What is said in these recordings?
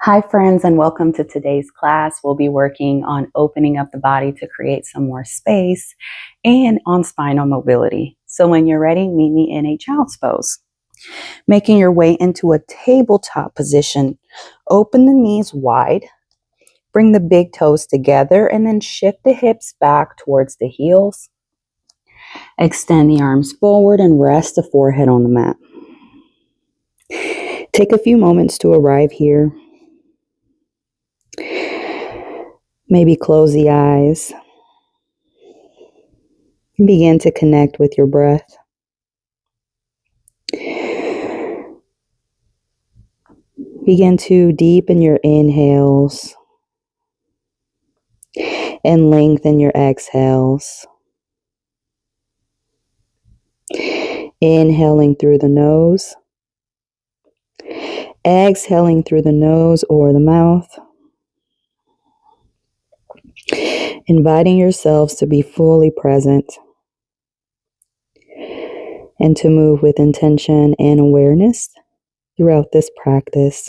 Hi friends, and welcome to today's class. We'll be working on opening up the body to create some more space and on spinal mobility. So when you're ready, meet me in a child's pose. Making your way into a tabletop position, open the knees wide, bring the big toes together, and then shift the hips back towards the heels. Extend the arms forward and rest the forehead on the mat. Take a few moments to arrive here. Maybe close the eyes. Begin to connect with your breath. Begin to deepen your inhales and lengthen your exhales. Inhaling through the nose, exhaling through the nose or the mouth. Inviting yourselves to be fully present and to move with intention and awareness throughout this practice.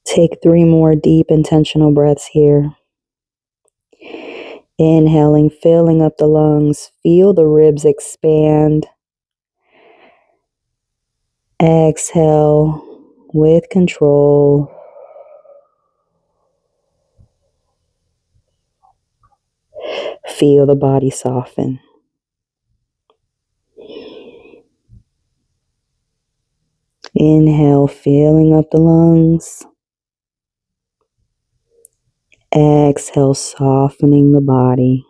Take 3 more deep intentional breaths here. Inhaling, filling up the lungs. Feel the ribs expand. Exhale with control. Feel the body soften. Inhale, filling up the lungs. Exhale, softening the body.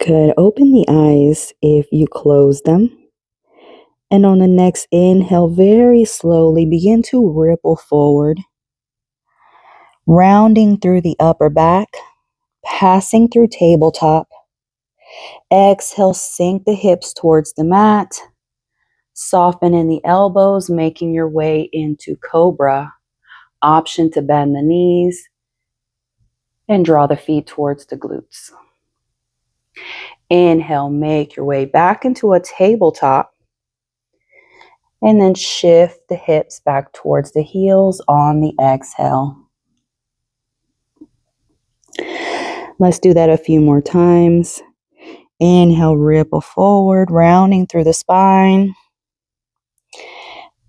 Good. Open the eyes if you close them. And on the next inhale, very slowly begin to ripple forward, rounding through the upper back, passing through tabletop. Exhale, sink the hips towards the mat. Soften in the elbows, making your way into cobra. Option to bend the knees and draw the feet towards the glutes. Inhale, make your way back into a tabletop. And then shift the hips back towards the heels on the exhale. Let's do that a few more times. Inhale, ripple forward, rounding through the spine.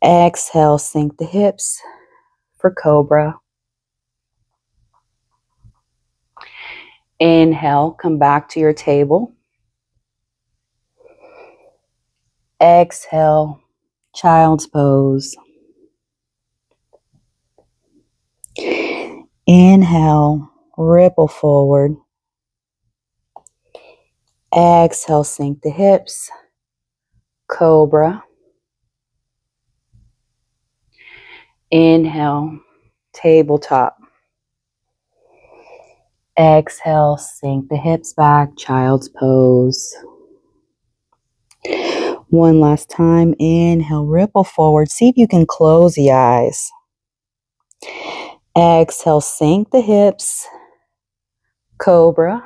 Exhale, sink the hips for cobra. Inhale, come back to your table. Exhale, child's pose. Inhale, ripple forward. Exhale, sink the hips, cobra. Inhale, tabletop. Exhale, sink the hips back, child's pose. One last time. Inhale, ripple forward. See if you can close the eyes. Exhale, sink the hips, cobra.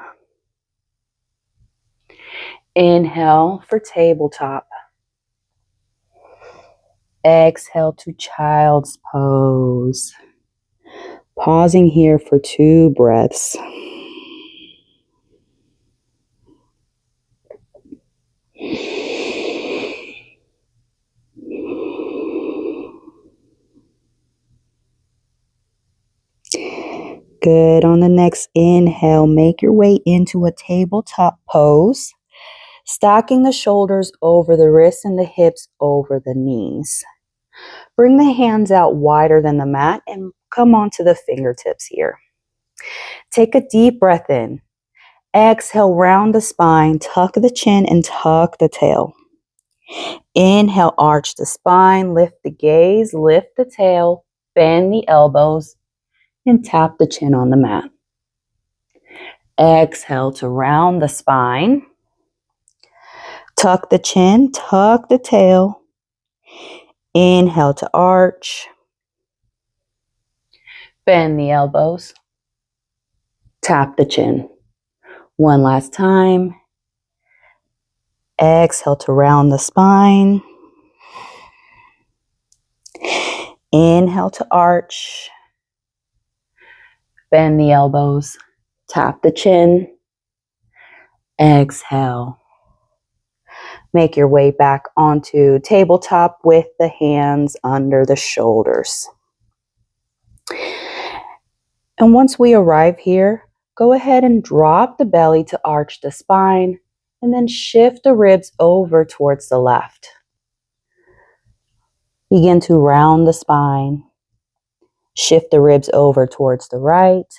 Inhale for tabletop. Exhale to child's pose. Pausing here for 2 breaths. Good. On the next inhale, make your way into a tabletop pose, stacking the shoulders over the wrists and the hips over the knees. Bring the hands out wider than the mat and come onto the fingertips here. Take a deep breath in. Exhale, round the spine, tuck the chin and tuck the tail. Inhale, arch the spine, lift the gaze, lift the tail, bend the elbows, and tap the chin on the mat. Exhale to round the spine. Tuck the chin, tuck the tail. Inhale to arch. Bend the elbows. Tap the chin. One last time. Exhale to round the spine. Inhale to arch. Bend the elbows. Tap the chin. Exhale. Make your way back onto tabletop with the hands under the shoulders. And once we arrive here, go ahead and drop the belly to arch the spine, and then shift the ribs over towards the left. Begin to round the spine. Shift the ribs over towards the right.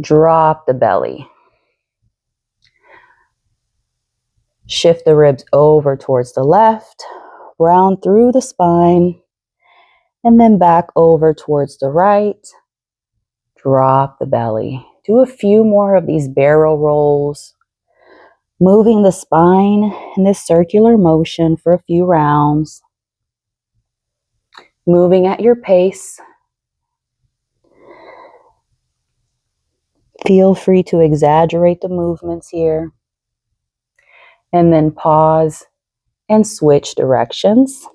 Drop the belly. Shift the ribs over towards the left. Round through the spine. And then back over towards the right. Drop the belly. Do a few more of these barrel rolls. Moving the spine in this circular motion for a few rounds. Moving at your pace. Feel free to exaggerate the movements here. And then pause and switch directions.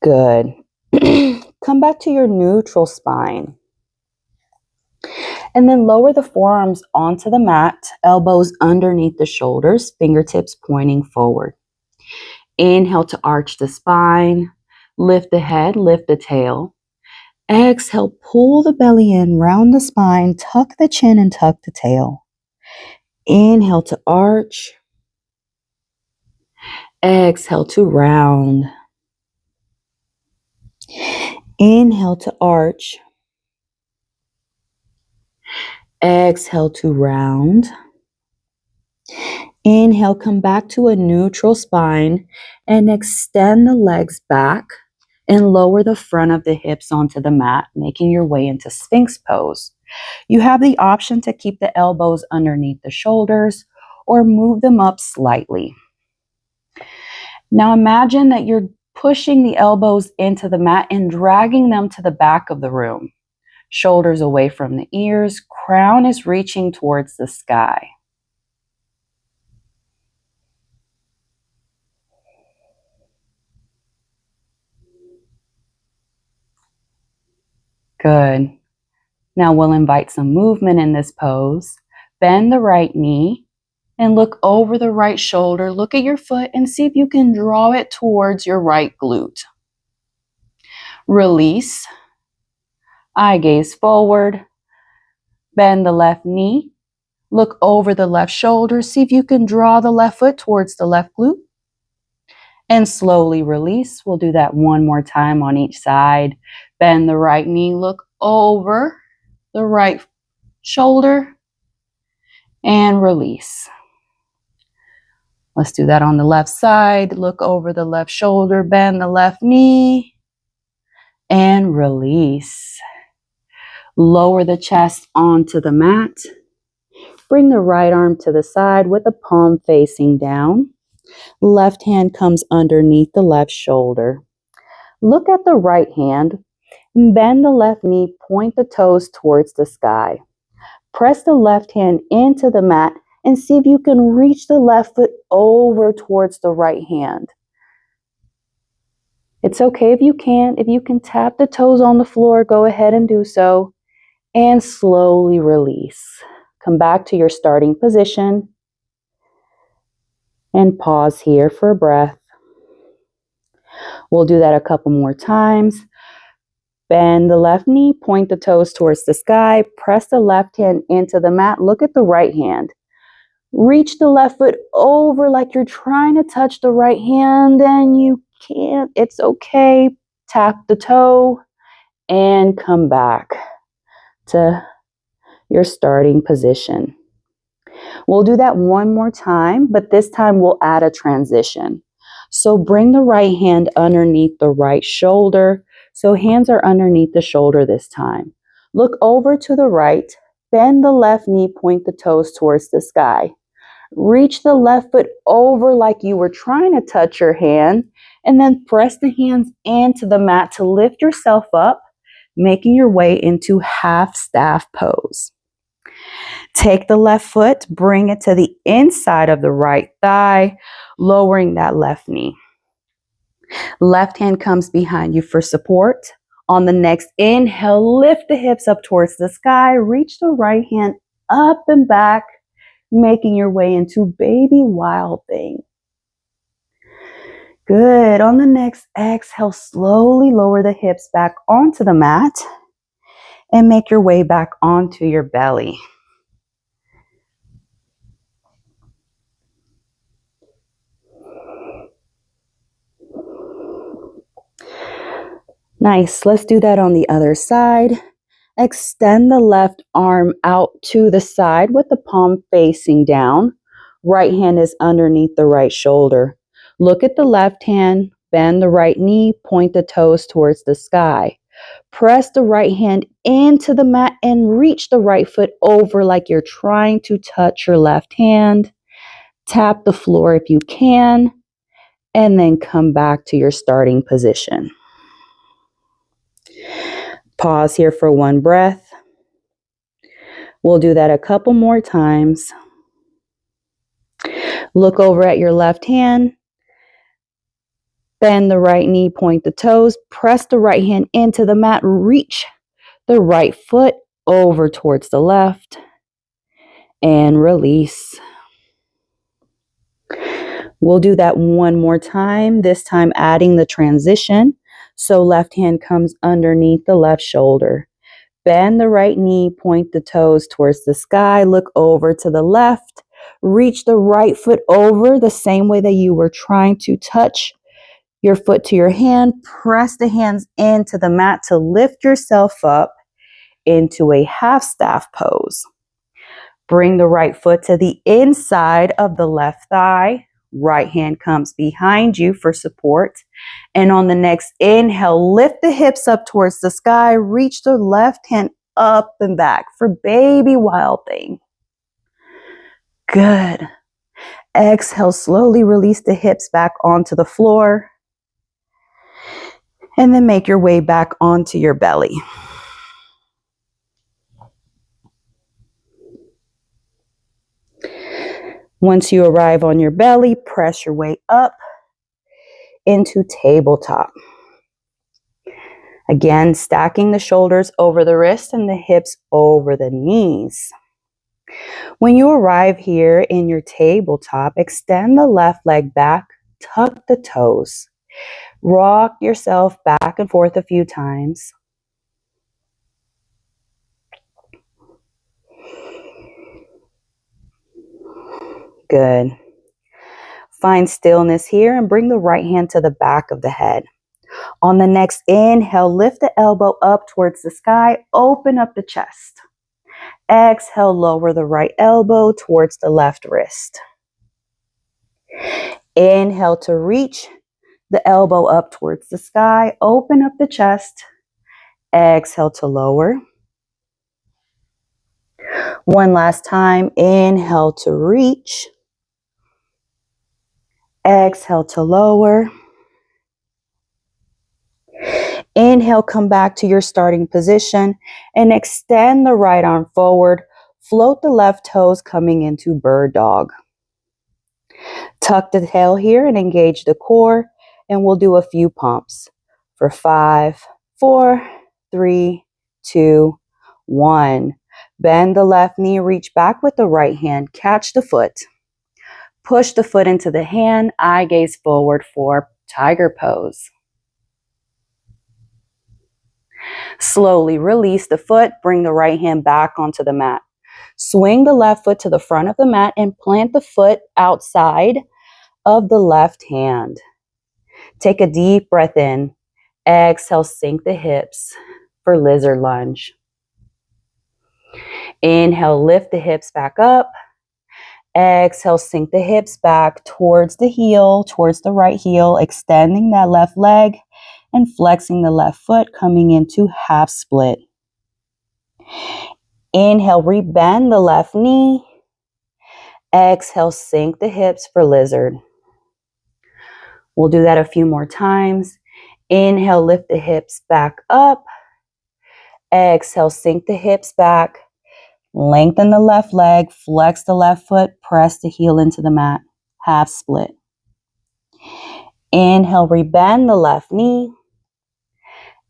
Good. Come back to your neutral spine. And then lower the forearms onto the mat, elbows underneath the shoulders, fingertips pointing forward. Inhale to arch the spine, lift the head, lift the tail. Exhale, pull the belly in, round the spine, tuck the chin and tuck the tail. Inhale to arch. Exhale to round. Inhale to arch. Exhale to round. Inhale, come back to a neutral spine and extend the legs back and lower the front of the hips onto the mat, making your way into Sphinx pose. You have the option to keep the elbows underneath the shoulders or move them up slightly. Now imagine that you're pushing the elbows into the mat and dragging them to the back of the room. Shoulders away from the ears, crown is reaching towards the sky. Good. Now we'll invite some movement in this pose. Bend the right knee and look over the right shoulder. Look at your foot and see if you can draw it towards your right glute. Release. Eye gaze forward. Bend the left knee. Look over the left shoulder. See if you can draw the left foot towards the left glute. And slowly release. We'll do that one more time on each side. Bend the right knee. Look over the right shoulder. And release. Let's do that on the left side. Look over the left shoulder. Bend the left knee. And release. Lower the chest onto the mat. Bring the right arm to the side with the palm facing down. Left hand comes underneath the left shoulder. Look at the right hand. Bend the left knee, point the toes towards the sky. Press the left hand into the mat and see if you can reach the left foot over towards the right hand. It's okay if you can't. If you can tap the toes on the floor, go ahead and do so. And slowly release. Come back to your starting position. And pause here for a breath. We'll do that a couple more times. Bend the left knee, point the toes towards the sky, press the left hand into the mat, look at the right hand. Reach the left foot over like you're trying to touch the right hand and you can't. It's okay. Tap the toe and come back to your starting position. We'll do that one more time, but this time we'll add a transition. So bring the right hand underneath the right shoulder. So hands are underneath the shoulder this time. Look over to the right, bend the left knee, point the toes towards the sky. Reach the left foot over like you were trying to touch your hand, and then press the hands into the mat to lift yourself up, making your way into half staff pose. Take the left foot, bring it to the inside of the right thigh, lowering that left knee. Left hand comes behind you for support. On the next inhale, lift the hips up towards the sky, reach the right hand up and back, making your way into baby wild thing. Good. On the next exhale, slowly lower the hips back onto the mat and make your way back onto your belly. Nice. Let's do that on the other side. Extend the left arm out to the side with the palm facing down. Right hand is underneath the right shoulder. Look at the left hand, bend the right knee, point the toes towards the sky. Press the right hand into the mat and reach the right foot over like you're trying to touch your left hand. Tap the floor if you can, and then come back to your starting position. Pause here for one breath. We'll do that a couple more times. Look over at your left hand. Bend the right knee, point the toes. Press the right hand into the mat. Reach the right foot over towards the left. And release. We'll do that one more time, this time adding the transition. So left hand comes underneath the left shoulder. Bend the right knee, point the toes towards the sky, look over to the left, reach the right foot over the same way that you were trying to touch your foot to your hand. Press the hands into the mat to lift yourself up into a half staff pose. Bring the right foot to the inside of the left thigh. Right hand comes behind you for support. And on the next inhale, lift the hips up towards the sky. Reach the left hand up and back for baby wild thing. Good. Exhale, slowly release the hips back onto the floor. And then make your way back onto your belly. Once you arrive on your belly, press your way up into tabletop. Again, stacking the shoulders over the wrists and the hips over the knees. When you arrive here in your tabletop, extend the left leg back, tuck the toes. Rock yourself back and forth a few times. Good. Find stillness here and bring the right hand to the back of the head. On the next inhale, lift the elbow up towards the sky, open up the chest. Exhale, lower the right elbow towards the left wrist. Inhale to reach the elbow up towards the sky, open up the chest. Exhale to lower. One last time, inhale to reach. Exhale to lower. Inhale, come back to your starting position and extend the right arm forward. Float the left toes coming into bird dog. Tuck the tail here and engage the core, and we'll do a few pumps for 5, 4, 3, 2, 1. Bend the left knee, reach back with the right hand, catch the foot. Push the foot into the hand, eye gaze forward for tiger pose. Slowly release the foot, bring the right hand back onto the mat. Swing the left foot to the front of the mat and plant the foot outside of the left hand. Take a deep breath in. Exhale, sink the hips for lizard lunge. Inhale, lift the hips back up. Exhale, sink the hips back towards the heel, towards the right heel, extending that left leg and flexing the left foot, coming into half split. Inhale, rebend the left knee. Exhale, sink the hips for lizard. We'll do that a few more times. Inhale, lift the hips back up. Exhale, sink the hips back. Lengthen the left leg, flex the left foot, press the heel into the mat. Half split. Inhale, rebend the left knee.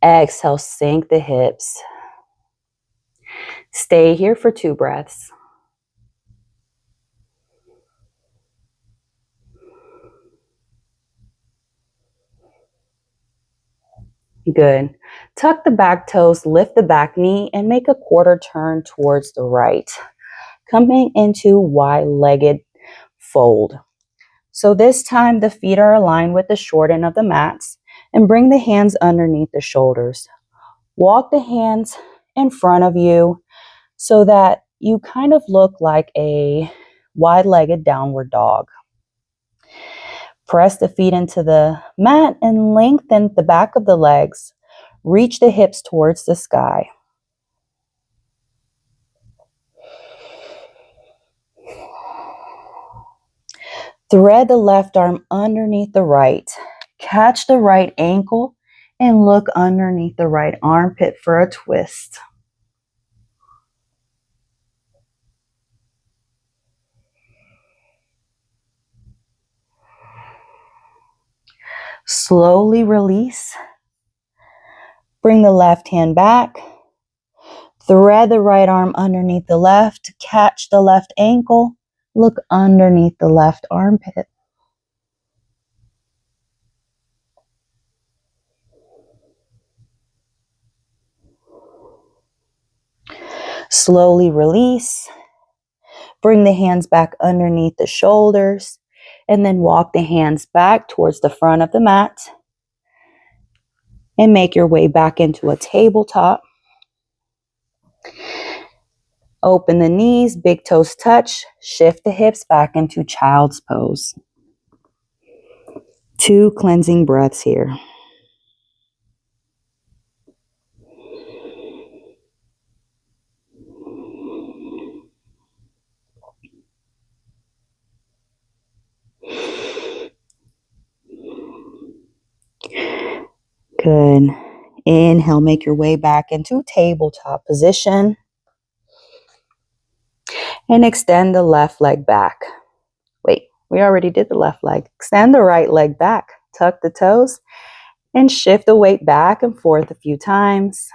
Exhale, sink the hips. Stay here for 2 breaths. Good. Tuck the back toes, lift the back knee, and make a quarter turn towards the right. Coming into wide-legged fold. So this time the feet are aligned with the short end of the mats, and bring the hands underneath the shoulders. Walk the hands in front of you so that you kind of look like a wide-legged downward dog. Press the feet into the mat and lengthen the back of the legs. Reach the hips towards the sky. Thread the left arm underneath the right. Catch the right ankle and look underneath the right armpit for a twist. Slowly release. Bring the left hand back. Thread the right arm underneath the left. Catch the left ankle. Look underneath the left armpit. Slowly release. Bring the hands back underneath the shoulders. And then walk the hands back towards the front of the mat. And make your way back into a tabletop. Open the knees, big toes touch. Shift the hips back into child's pose. 2 cleansing breaths here. Good. Inhale, make your way back into tabletop position. And extend the left leg back. Wait, we already did the left leg. Extend the right leg back. Tuck the toes and shift the weight back and forth a few times.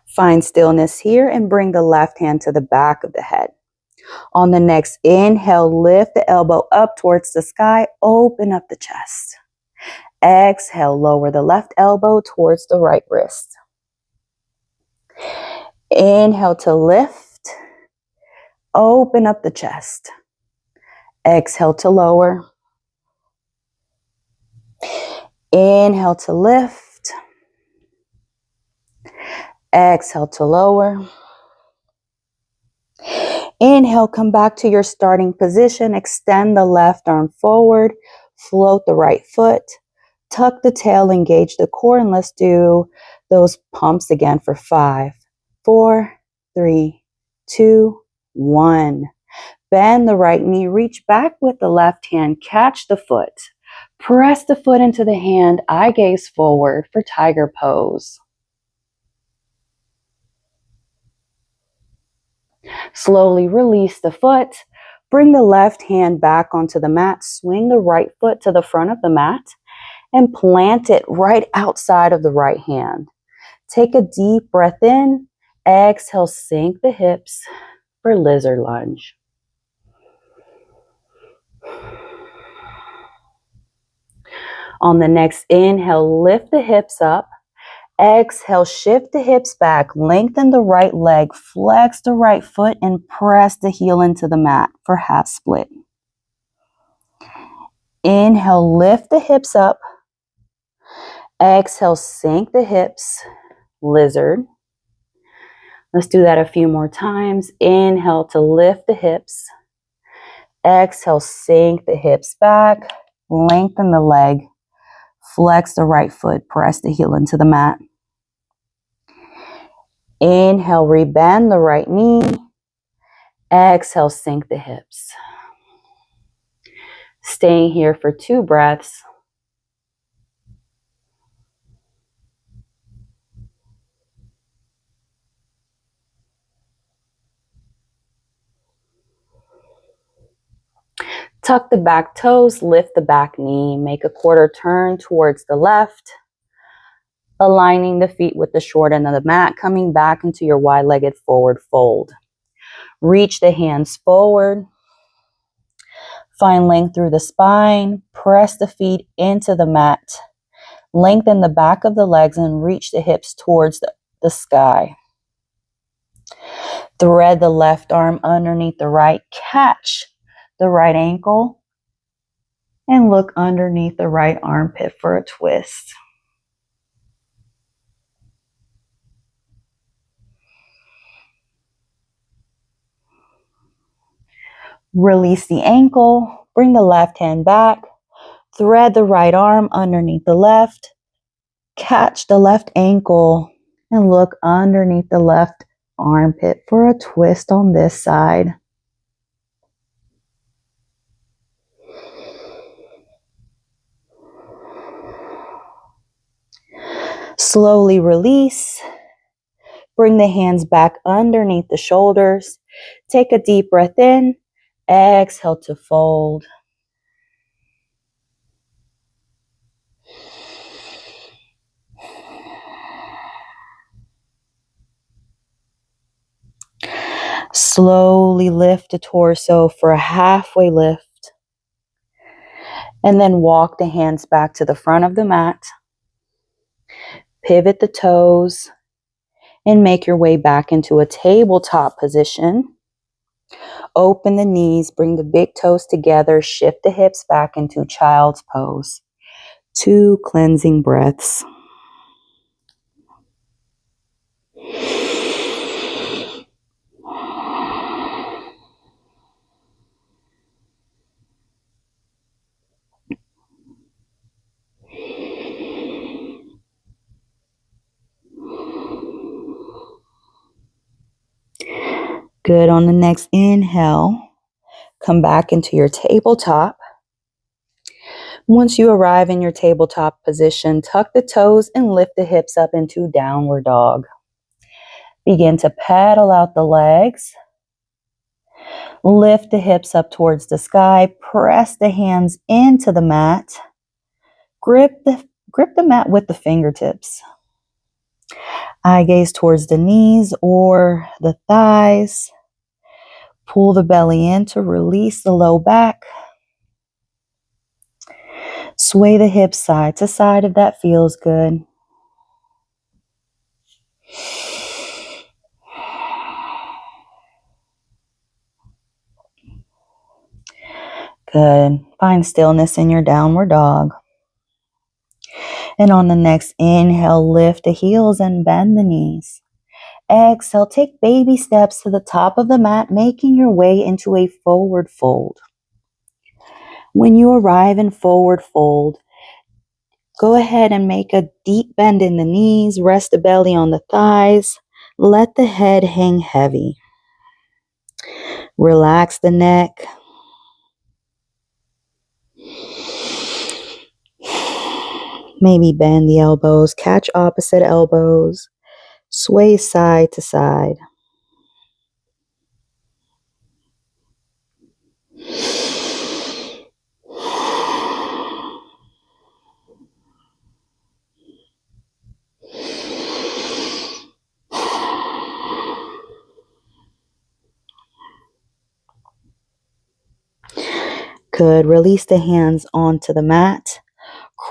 Find stillness here and bring the left hand to the back of the head. On the next inhale, lift the elbow up towards the sky. Open up the chest. Exhale, lower the left elbow towards the right wrist. Inhale to lift. Open up the chest. Exhale to lower. Inhale to lift. Exhale to lower. Inhale, come back to your starting position. Extend the left arm forward. Float the right foot. Tuck the tail, engage the core, and let's do those pumps again for 5, 4, 3, 2, 1. Bend the right knee, reach back with the left hand, catch the foot. Press the foot into the hand, eye gaze forward for tiger pose. Slowly release the foot. Bring the left hand back onto the mat. Swing the right foot to the front of the mat and plant it right outside of the right hand. Take a deep breath in. Exhale, sink the hips for lizard lunge. On the next inhale, lift the hips up. Exhale, shift the hips back, lengthen the right leg, flex the right foot, and press the heel into the mat for half split. Inhale, lift the hips up. Exhale, sink the hips, lizard. Let's do that a few more times. Inhale to lift the hips. Exhale, sink the hips back, lengthen the leg, flex the right foot, press the heel into the mat. Inhale, rebend the right knee. Exhale, sink the hips. Staying here for 2 breaths. Tuck the back toes, lift the back knee, make a quarter turn towards the left, aligning the feet with the short end of the mat, coming back into your wide-legged forward fold. Reach the hands forward. Find length through the spine. Press the feet into the mat. Lengthen the back of the legs and reach the hips towards the sky. Thread the left arm underneath the right. Catch the right ankle and look underneath the right armpit for a twist. Release the ankle. Bring the left hand back. Thread the right arm underneath the left. Catch the left ankle and look underneath the left armpit for a twist on this side. Slowly release. Bring the hands back underneath the shoulders. Take a deep breath in. Exhale to fold. Slowly lift the torso for a halfway lift. And then walk the hands back to the front of the mat. Pivot the toes and make your way back into a tabletop position. Open the knees, bring the big toes together, shift the hips back into child's pose. 2 cleansing breaths. Good. On the next inhale, come back into your tabletop. Once you arrive in your tabletop position, tuck the toes and lift the hips up into downward dog. Begin to pedal out the legs. Lift the hips up towards the sky. Press the hands into the mat. Grip the mat with the fingertips. Eye gaze towards the knees or the thighs. Pull the belly in to release the low back. Sway the hips side to side if that feels good. Good. Find stillness in your downward dog. And on the next inhale, lift the heels and bend the knees. Exhale, take baby steps to the top of the mat, making your way into a forward fold. When you arrive in forward fold, go ahead and make a deep bend in the knees, rest the belly on the thighs, let the head hang heavy. Relax the neck. Maybe bend the elbows, catch opposite elbows, sway side to side. Good. Release the hands onto the mat.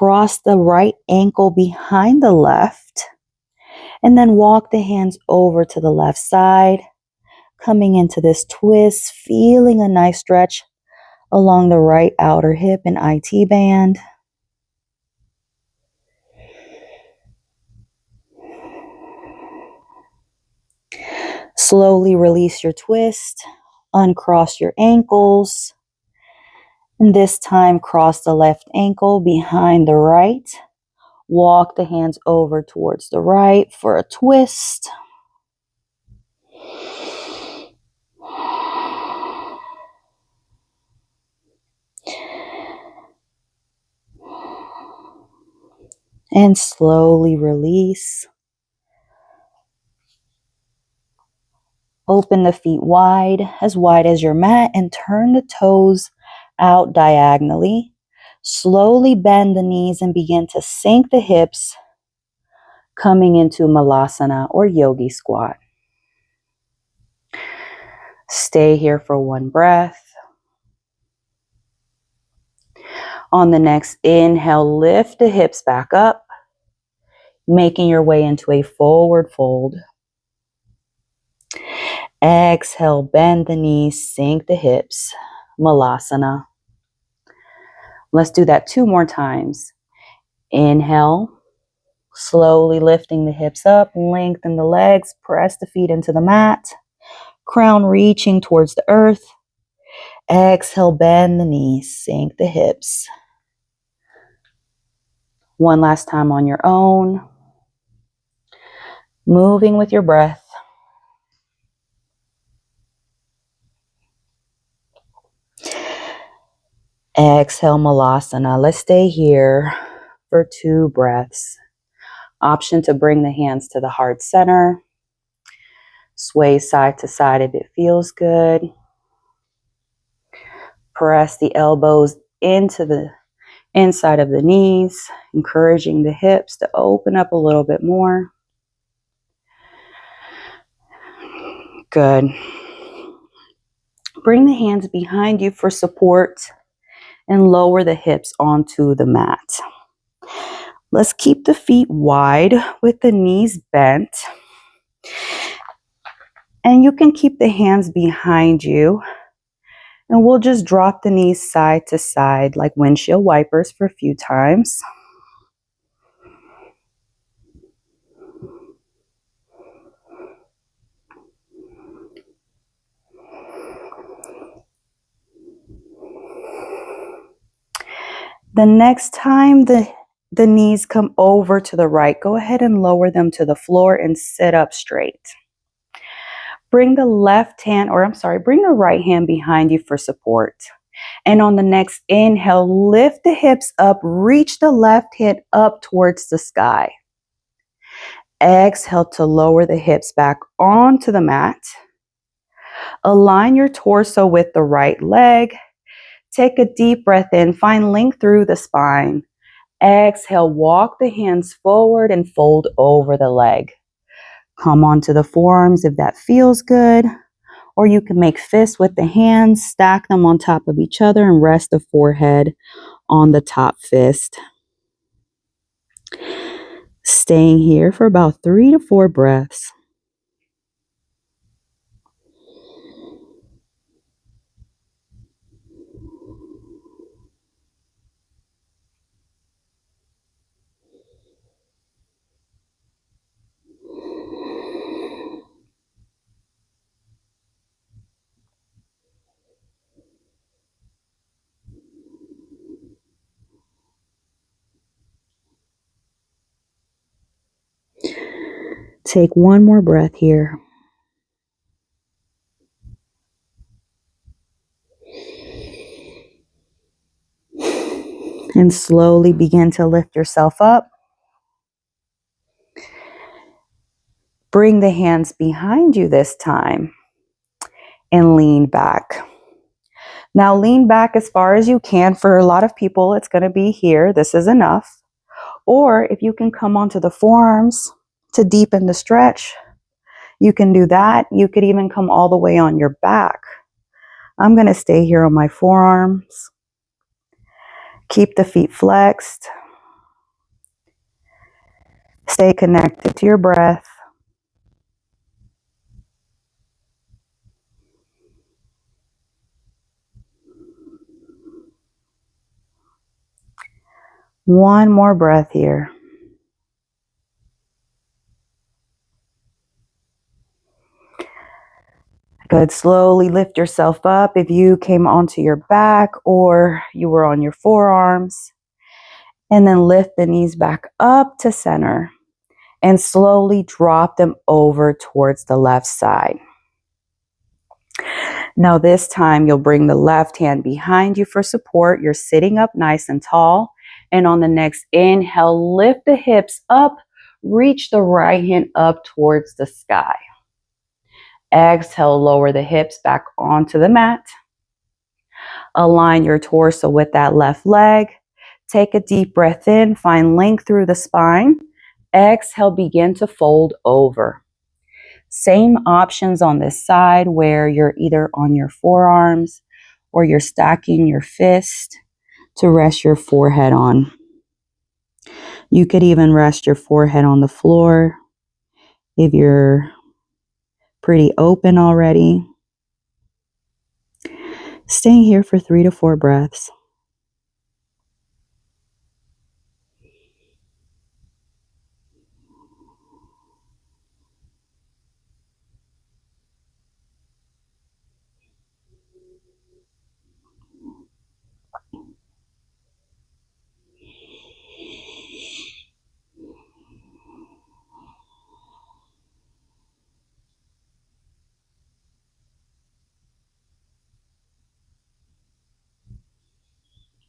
Cross the right ankle behind the left, and then walk the hands over to the left side, coming into this twist, feeling a nice stretch along the right outer hip and IT band. Slowly release your twist, uncross your ankles, and this time cross the left ankle behind the right. Walk the hands over towards the right for a twist. And slowly release. Open the feet wide as your mat, and turn the toes out diagonally. Slowly bend the knees and begin to sink the hips, coming into Malasana or Yogi Squat. Stay here for one breath. On the next inhale, lift the hips back up, making your way into a forward fold. Exhale, bend the knees, sink the hips, Malasana. Let's do that 2 more times. Inhale, slowly lifting the hips up, lengthen the legs, press the feet into the mat, crown reaching towards the earth. Exhale, bend the knees, sink the hips. One last time on your own, moving with your breath. Exhale, Malasana. Let's stay here for 2 breaths. Option to bring the hands to the heart center. Sway side to side if it feels good. Press the elbows into the inside of the knees, encouraging the hips to open up a little bit more. Good. Bring the hands behind you for support and lower the hips onto the mat. Let's keep the feet wide with the knees bent. And you can keep the hands behind you. And we'll just drop the knees side to side like windshield wipers for a few times. The next time the knees come over to the right, go ahead and lower them to the floor and sit up straight. Bring the right hand behind you for support. And on the next inhale, lift the hips up, reach the left hip up towards the sky. Exhale to lower the hips back onto the mat. Align your torso with the right leg. Take a deep breath in, find length through the spine. Exhale, walk the hands forward and fold over the leg. Come onto the forearms if that feels good. Or you can make fists with the hands, stack them on top of each other and rest the forehead on the top fist. Staying here for about 3 to 4 breaths. Take one more breath here. And slowly begin to lift yourself up. Bring the hands behind you this time and lean back. Now lean back as far as you can. For a lot of people, it's going to be here. This is enough. Or if you can come onto the forearms to deepen the stretch, you can do that. You could even come all the way on your back. I'm going to stay here on my forearms. Keep the feet flexed. Stay connected to your breath. One more breath here. Good. Slowly lift yourself up if you came onto your back or you were on your forearms. And then lift the knees back up to center and slowly drop them over towards the left side. Now this time you'll bring the left hand behind you for support. You're sitting up nice and tall. And on the next inhale, lift the hips up, reach the right hand up towards the sky. Exhale, lower the hips back onto the mat. Align your torso with that left leg. Take a deep breath in, find length through the spine. Exhale, begin to fold over. Same options on this side where you're either on your forearms or you're stacking your fist to rest your forehead on. You could even rest your forehead on the floor if you're pretty open already. Staying here for 3 to 4 breaths.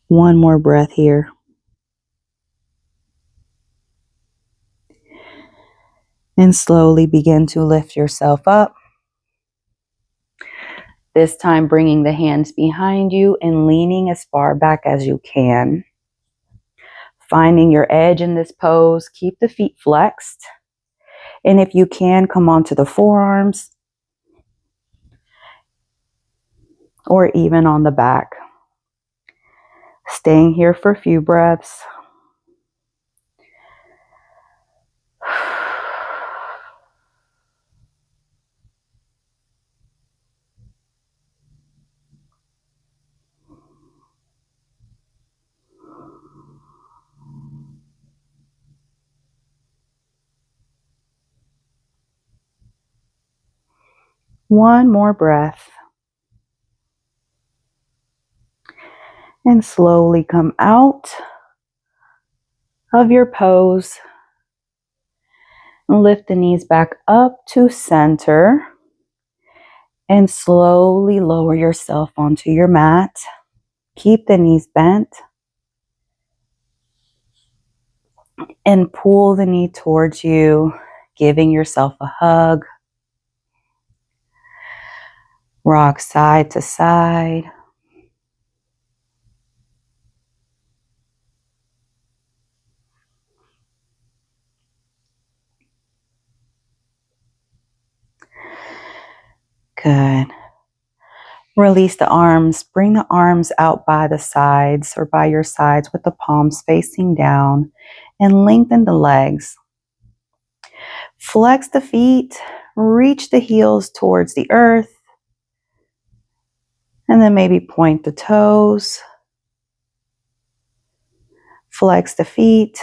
One more breath here. And slowly begin to lift yourself up. This time bringing the hands behind you and leaning as far back as you can. Finding your edge in this pose. Keep the feet flexed. And if you can, come onto the forearms or even on the back. Staying here for a few breaths. One more breath. And slowly come out of your pose. Lift the knees back up to center. And slowly lower yourself onto your mat. Keep the knees bent. And pull the knee towards you, giving yourself a hug. Rock side to side. Good. Release the arms. Bring the arms out by the sides or by your sides with the palms facing down and lengthen the legs. Flex the feet. Reach the heels towards the earth. And then maybe point the toes. Flex the feet.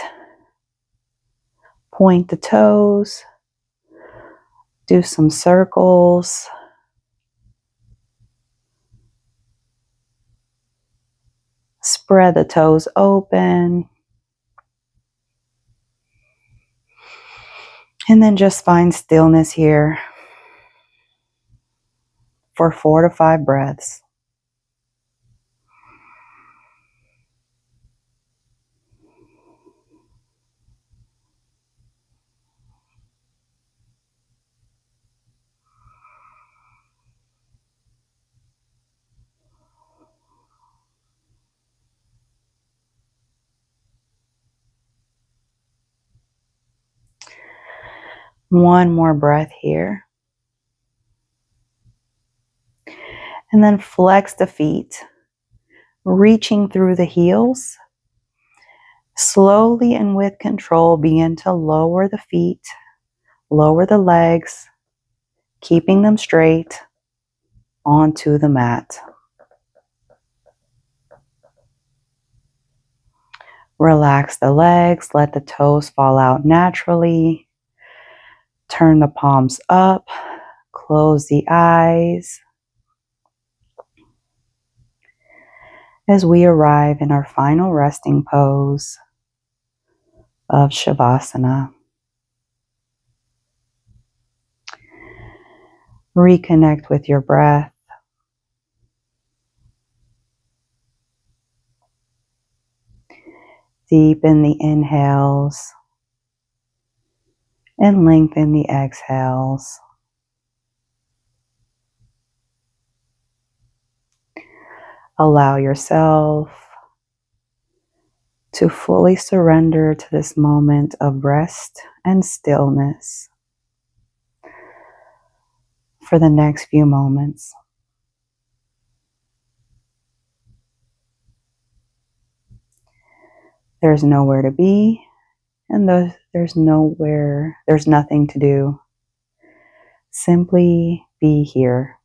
Point the toes. Do some circles. Spread the toes open. And then just find stillness here for 4 to 5 breaths. One more breath here. And then flex the feet, reaching through the heels. Slowly and with control, begin to lower the feet, lower the legs, keeping them straight onto the mat. Relax the legs, let the toes fall out naturally. Turn the palms up, close the eyes as we arrive in our final resting pose of Shavasana. Reconnect with your breath. Deepen the inhales and lengthen the exhales. Allow yourself to fully surrender to this moment of rest and stillness for the next few moments. There's nowhere to be, and there's nothing to do. Simply be here.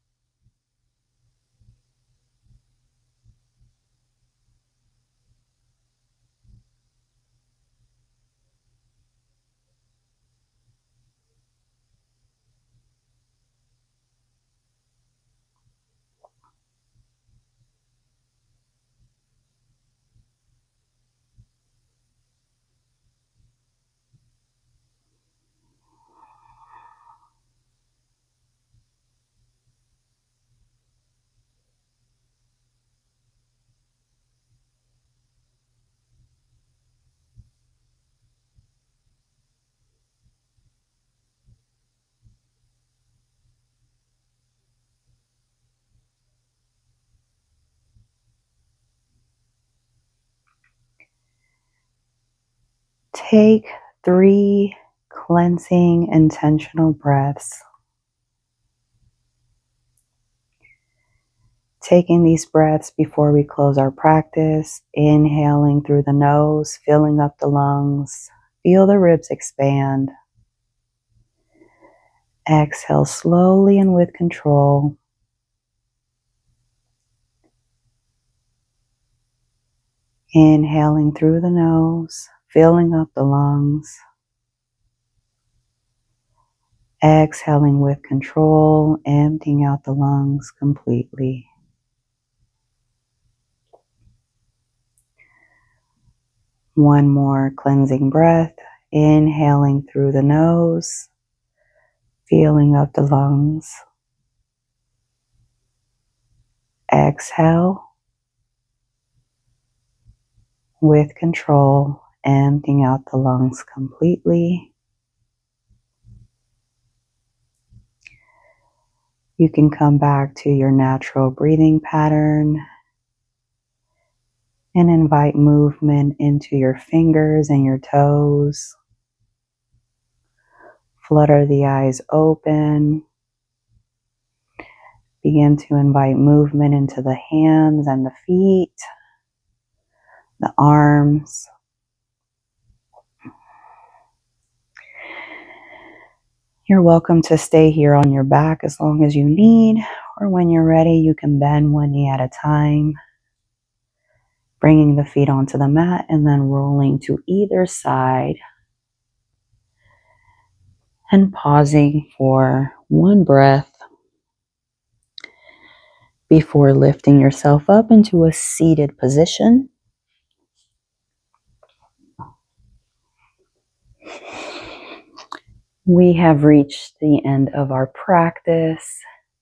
Take 3 cleansing intentional breaths. Taking these breaths before we close our practice, inhaling through the nose, filling up the lungs. Feel the ribs expand. Exhale slowly and with control. Inhaling through the nose, filling up the lungs. Exhaling with control, emptying out the lungs completely. One more cleansing breath, inhaling through the nose, filling up the lungs. Exhale with control, emptying out the lungs completely. You can come back to your natural breathing pattern and invite movement into your fingers and your toes. Flutter the eyes open. Begin to invite movement into the hands and the feet, the arms. You're welcome to stay here on your back as long as you need, or when you're ready, you can bend one knee at a time, bringing the feet onto the mat and then rolling to either side and pausing for one breath before lifting yourself up into a seated position. We have reached the end of our practice.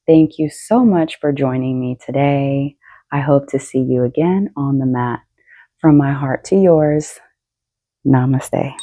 Thank you so much for joining me today. I hope to see you again on the mat. From my heart to yours, namaste.